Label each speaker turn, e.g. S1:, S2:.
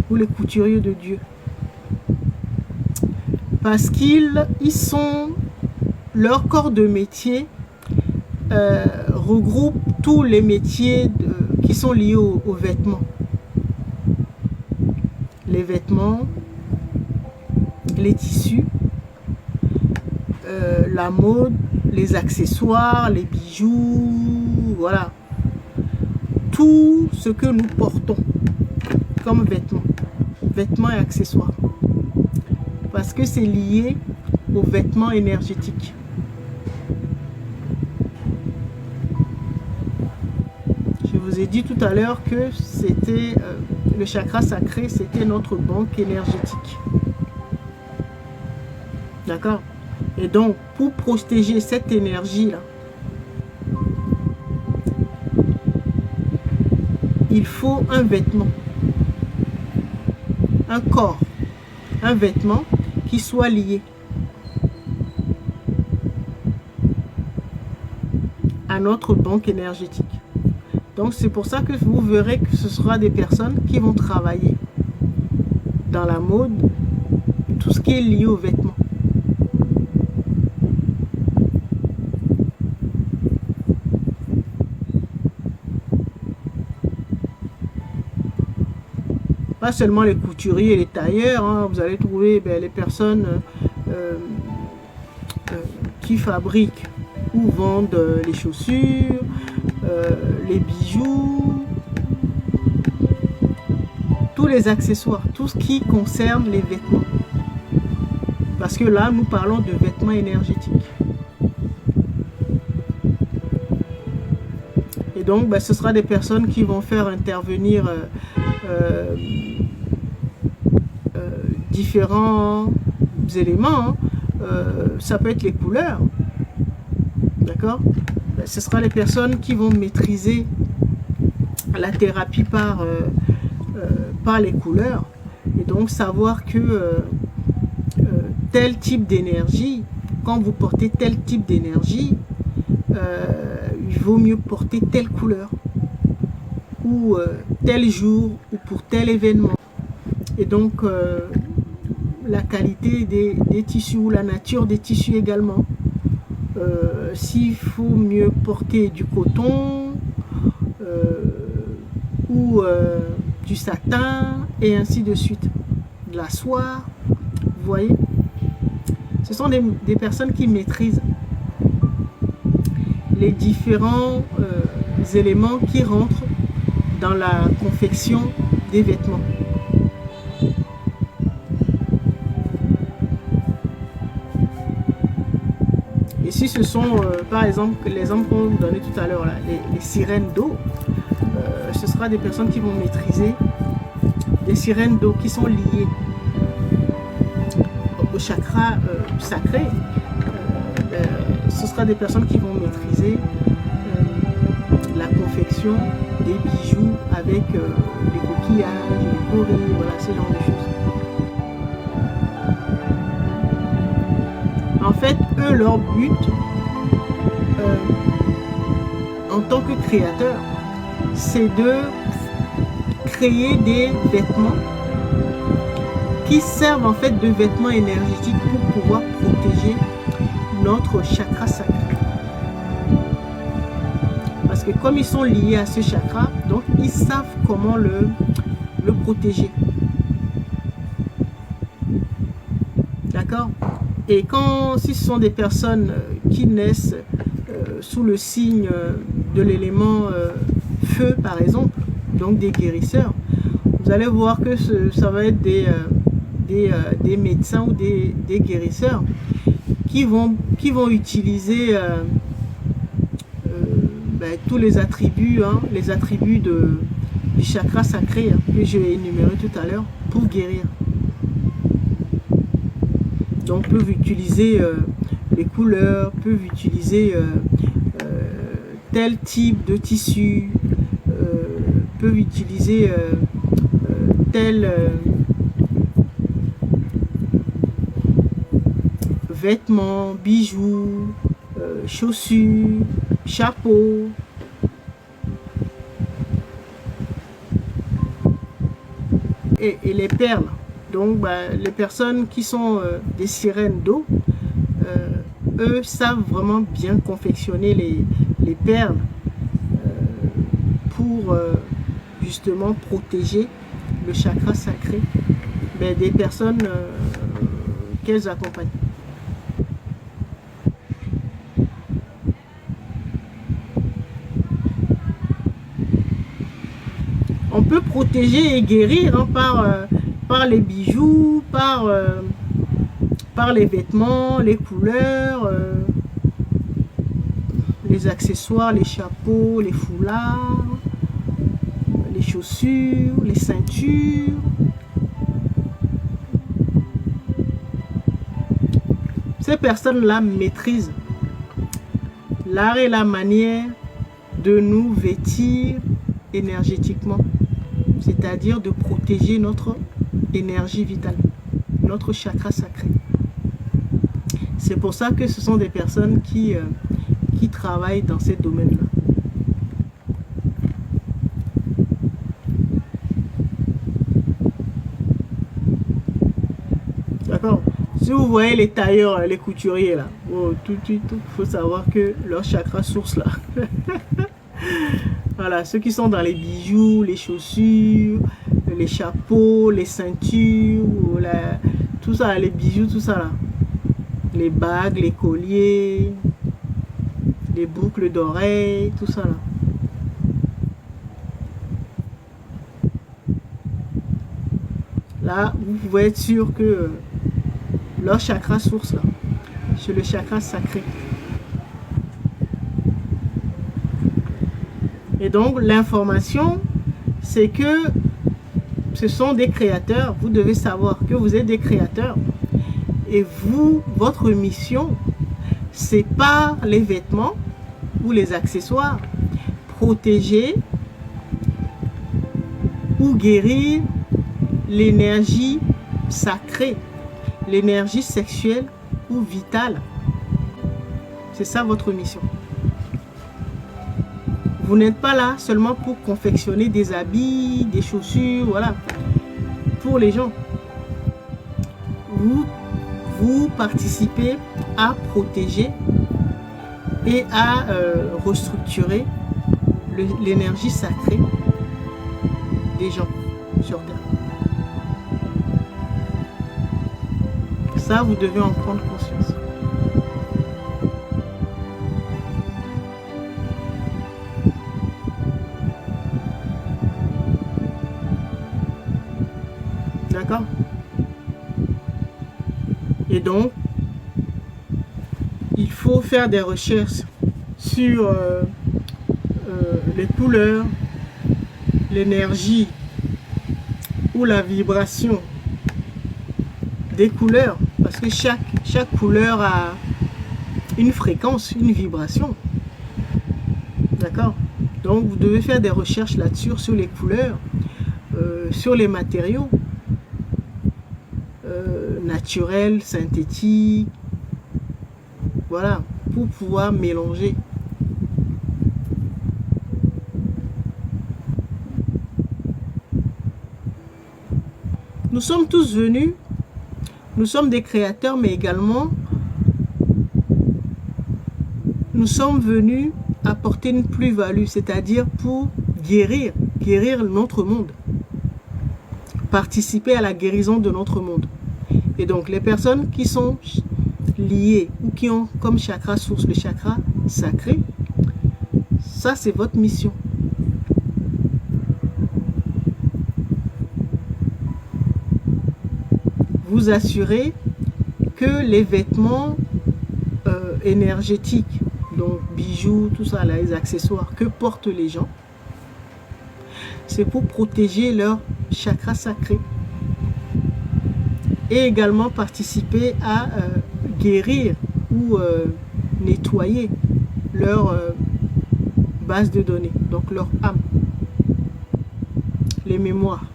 S1: ou les couturiers de Dieu. Parce qu'ils sont, leur corps de métier regroupe tous les métiers qui sont liés aux vêtements. Les vêtements, les tissus, la mode, les accessoires, les bijoux, voilà. Tout ce que nous portons comme vêtements et accessoires. Parce que c'est lié aux vêtements énergétiques. Je vous ai dit tout à l'heure que c'était le chakra sacré, c'était notre banque énergétique. D'accord? Et donc, pour protéger cette énergie-là, il faut un vêtement, un corps, un vêtement qui soit lié à notre banque énergétique. Donc, c'est pour ça que vous verrez que ce sera des personnes qui vont travailler dans la mode, tout ce qui est lié aux vêtements. Pas seulement les couturiers et les tailleurs, hein, vous allez trouver les personnes qui fabriquent ou vendent les chaussures, les bijoux, tous les accessoires, tout ce qui concerne les vêtements. Parce que là, nous parlons de vêtements énergétiques. Et donc, ce sera des personnes qui vont faire intervenir différents éléments. Ça peut être les couleurs. D'accord? Ce sera les personnes qui vont maîtriser la thérapie par les couleurs. Et donc, savoir que tel type d'énergie, quand vous portez tel type d'énergie, il vaut mieux porter telle couleur ou tel jour ou pour tel événement. Et donc la qualité des tissus ou la nature des tissus également. S'il faut mieux porter du coton ou du satin et ainsi de suite, de la soie, vous voyez, ce sont des personnes qui maîtrisent les différents éléments qui rentrent dans la confection des vêtements. Et si ce sont, par exemple, l'exemple qu'on vous donnait tout à l'heure, les sirènes d'eau, ce sera des personnes qui vont maîtriser des sirènes d'eau qui sont liées au chakra sacré. Ce sera des personnes qui vont maîtriser la confection des bijoux avec les coquillages, les gorilles, voilà, ce genre de choses. En fait, eux, leur but, en tant que créateur, c'est de créer des vêtements qui servent en fait de vêtements énergétiques pour pouvoir protéger notre chakra sacré. Parce que comme ils sont liés à ce chakra, donc ils savent comment le protéger. D'accord? Et si ce sont des personnes qui naissent sous le signe de l'élément feu, par exemple, donc des guérisseurs, vous allez voir que ça va être des médecins ou des guérisseurs qui vont utiliser tous les attributs, les attributs du chakra sacré que j'ai énuméré tout à l'heure pour guérir. Donc peuvent utiliser les couleurs, peuvent utiliser tel type de tissu, peuvent utiliser tel vêtements, bijoux, chaussures, chapeaux. et les perles. Donc, les personnes qui sont des sirènes d'eau, eux savent vraiment bien confectionner les perles pour justement protéger le chakra sacré des personnes qu'elles accompagnent. On peut protéger et guérir par les bijoux, par les vêtements, les couleurs, les accessoires, les chapeaux, les foulards, les chaussures, les ceintures. Ces personnes-là maîtrisent l'art et la manière de nous vêtir énergétiquement, c'est-à-dire de protéger notre énergie vitale, notre chakra sacré. C'est pour ça que ce sont des personnes qui travaillent dans ces domaines-là. D'accord? Si vous voyez les tailleurs, les couturiers là, tout de suite, il faut savoir que leur chakra source là. Voilà, ceux qui sont dans les bijoux, les chaussures, les chapeaux, les ceintures, tout ça, les bijoux, tout ça là. Les bagues, les colliers, les boucles d'oreilles, tout ça là. Là, vous pouvez être sûr que leur chakra source là, c'est le chakra sacré. Et donc, l'information, c'est que ce sont des créateurs. Vous devez savoir que vous êtes des créateurs. Et vous, votre mission, c'est pas les vêtements ou les accessoires. Protéger ou guérir l'énergie sacrée, l'énergie sexuelle ou vitale. C'est ça votre mission. Vous n'êtes pas là seulement pour confectionner des habits, des chaussures, voilà, pour les gens. Vous participez à protéger et à restructurer l'énergie sacrée des gens sur Terre. Ça, vous devez en prendre conscience. D'accord? Et donc, il faut faire des recherches sur les couleurs, l'énergie ou la vibration des couleurs, parce que chaque couleur a une fréquence, une vibration. D'accord? Donc, vous devez faire des recherches là-dessus, sur les couleurs, sur les matériaux naturels, synthétiques, voilà, pour pouvoir mélanger. Nous sommes tous venus, nous sommes des créateurs, mais également nous sommes venus apporter une plus-value, c'est-à-dire pour guérir notre monde, participer à la guérison de notre monde. Et donc les personnes qui sont liées ou qui ont comme chakra source le chakra sacré, ça c'est votre mission. Vous assurez que les vêtements énergétiques, donc bijoux, tout ça, là, les accessoires que portent les gens, c'est pour protéger leur chakra sacré. Et également participer à guérir ou nettoyer leur base de données, donc leur âme, les mémoires.